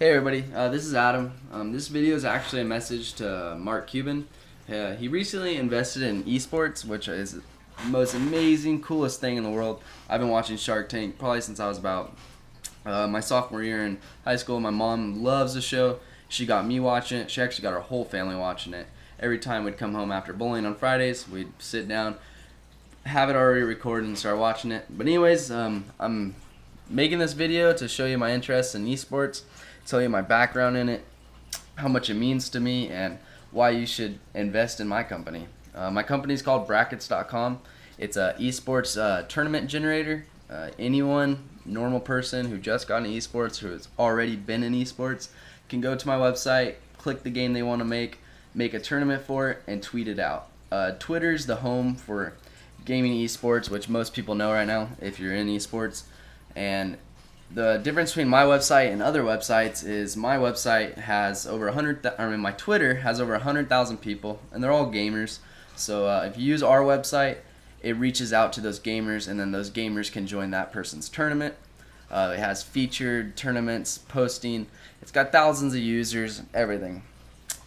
Hey everybody, this is Adam. This video is actually a message to Mark Cuban. He recently invested in esports, which is the most amazing, coolest thing in the world. I've been watching Shark Tank probably since I was about my sophomore year in high school. My mom loves the show. She got me watching it. She actually got our whole family watching it. Every time we'd come home after bowling on Fridays, we'd sit down, have it already recorded, and start watching it. But anyways, I'm making this video to show you my interest in esports, tell you my background in it, how much it means to me, and why you should invest in my company. My company is called Brackots.com. It's a esports tournament generator. Anyone, normal person who just got into esports, who has already been in esports, can go to my website, click the game they want to make a tournament for it, and tweet it out. Twitter's the home for gaming esports, which most people know right now if you're in esports. And the difference between my website and other websites is my website has over my Twitter has over 100,000 people, and they're all gamers. So if you use our website, it reaches out to those gamers, and then those gamers can join that person's tournament. It has featured tournaments, posting. It's got thousands of users, everything.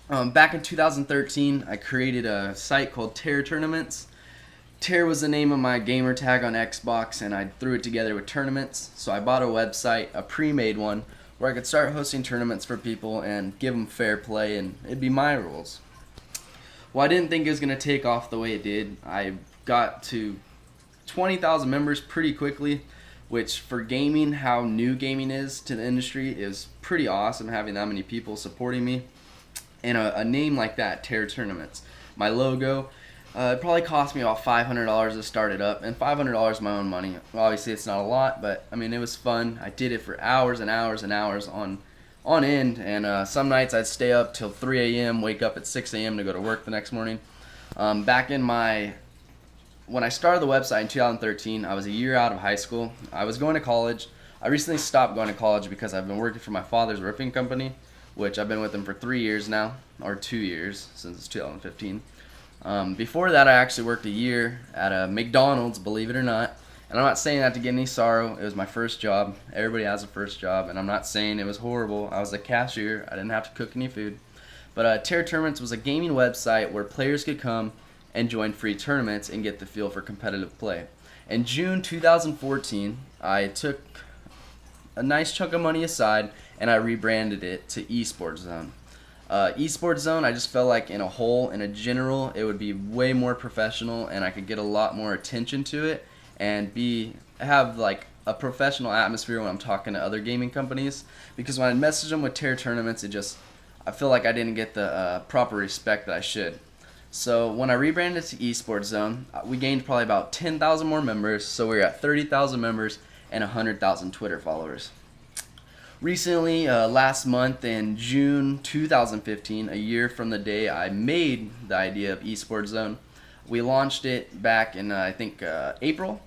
Back in 2013, I created a site called Terror Tournaments. Terror was the name of my gamer tag on Xbox, and I threw it together with tournaments. So I bought a website, a pre-made one, where I could start hosting tournaments for people and give them fair play, and it'd be my rules. Well, I didn't think it was going to take off the way it did. I got to 20,000 members pretty quickly, which for gaming, how new gaming is to the industry, is pretty awesome having that many people supporting me. And a name like that, Terror Tournaments. My logo, it probably cost me about $500 to start it up, and $500 my own money. Well, obviously it's not a lot, but I mean it was fun. I did it for hours and hours and hours on end, and some nights I'd stay up till 3 a.m., wake up at 6 a.m. to go to work the next morning. When I started the website in 2013, I was a year out of high school. I was going to college. I recently stopped going to college because I've been working for my father's roofing company, which I've been with him for 3 years now, or 2 years, since 2015. Before that, I actually worked a year at a McDonald's, believe it or not. And I'm not saying that to get any sorrow. It was my first job. Everybody has a first job, and I'm not saying it was horrible. I was a cashier. I didn't have to cook any food. But Terror Tournaments was a gaming website where players could come and join free tournaments and get the feel for competitive play. In June 2014, I took a nice chunk of money aside, and I rebranded it to Esports Zone. Esports Zone, I just felt like in a general, it would be way more professional, and I could get a lot more attention to it and have like a professional atmosphere when I'm talking to other gaming companies. Because when I message them with Terror Tournaments, I feel like I didn't get the proper respect that I should. So when I rebranded to Esports Zone, we gained probably about 10,000 more members, so we're at 30,000 members and 100,000 Twitter followers. Recently, last month in June 2015, a year from the day I made the idea of Esports Zone, we launched it back in I think April,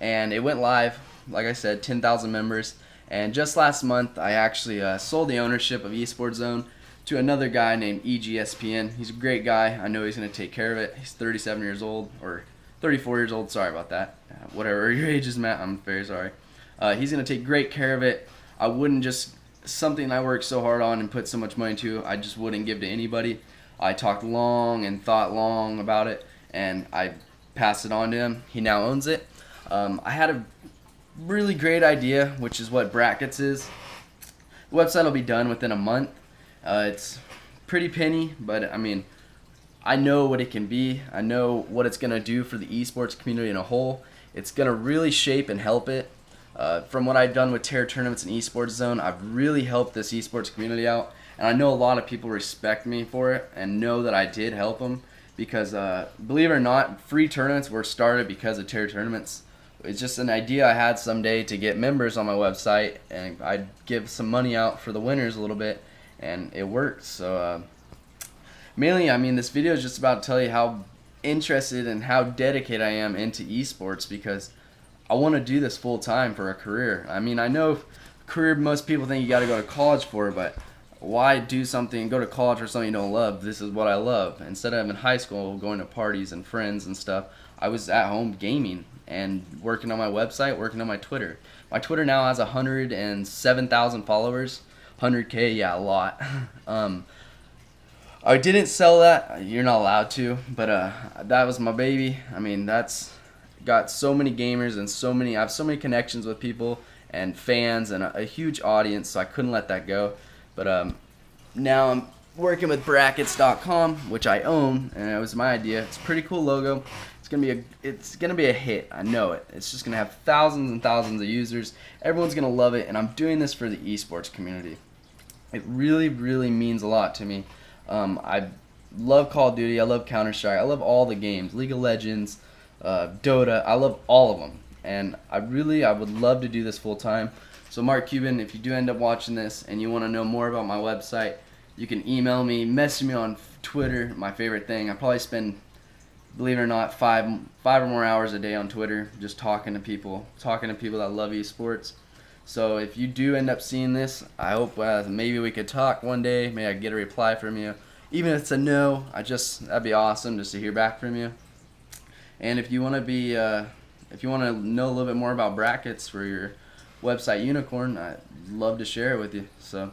and it went live. Like I said, 10,000 members, and just last month I actually sold the ownership of Esports Zone to another guy named EGSPN. He's a great guy. I know he's going to take care of it. He's 37 years old, or 34 years old. Sorry about that. Whatever your age is, Matt, I'm very sorry. He's going to take great care of it. I wouldn't just, something I worked so hard on and put so much money into, I just wouldn't give to anybody. I talked long and thought long about it, and I passed it on to him. He now owns it. I had a really great idea, which is what Brackots is. The website will be done within a month. It's pretty penny, but I mean, I know what it can be. I know what it's going to do for the esports community in a whole. It's going to really shape and help it. From what I've done with Terror Tournaments and Esports Zone, I've really helped this esports community out, and I know a lot of people respect me for it and know that I did help them because, believe it or not, free tournaments were started because of Terror Tournaments. It's just an idea I had someday to get members on my website, and I'd give some money out for the winners a little bit, and it worked. So mainly, I mean, this video is just about to tell you how interested and how dedicated I am into esports, because I want to do this full time for a career. I mean, I know career most people think you got to go to college for, but why do something, go to college for something you don't love? This is what I love. Instead of in high school going to parties and friends and stuff, I was at home gaming and working on my website, working on my Twitter. My Twitter now has 107,000 followers. 100K, yeah, a lot. I didn't sell that. You're not allowed to, but that was my baby. I mean, that's got so many gamers and I have so many connections with people and fans and a huge audience, so I couldn't let that go. But now I'm working with Brackots.com, which I own, and it was my idea. It's a pretty cool logo. It's gonna be a hit. I know it. It's just gonna have thousands and thousands of users. Everyone's gonna love it, and I'm doing this for the esports community. It really, really means a lot to me. I love Call of Duty. I love Counter-Strike. I love all the games. League of Legends, Dota. I love all of them, and I would love to do this full time. So Mark Cuban, if you do end up watching this and you want to know more about my website, you can email me, message me on Twitter. My favorite thing. I probably spend, believe it or not, five or more hours a day on Twitter, just talking to people that love esports. So if you do end up seeing this, I hope maybe we could talk one day. Maybe I get a reply from you, even if it's a no. That'd be awesome just to hear back from you. And if you want to know a little bit more about brackets for your website Unicorn, I'd love to share it with you. So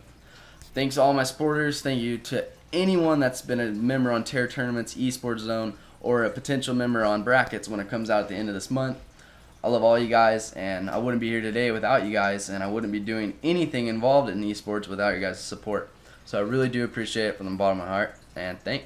thanks to all my supporters. Thank you to anyone that's been a member on Terror Tournaments, Esports Zone, or a potential member on Brackets when it comes out at the end of this month. I love all you guys, and I wouldn't be here today without you guys, and I wouldn't be doing anything involved in esports without your guys' support. So I really do appreciate it from the bottom of my heart, and thanks.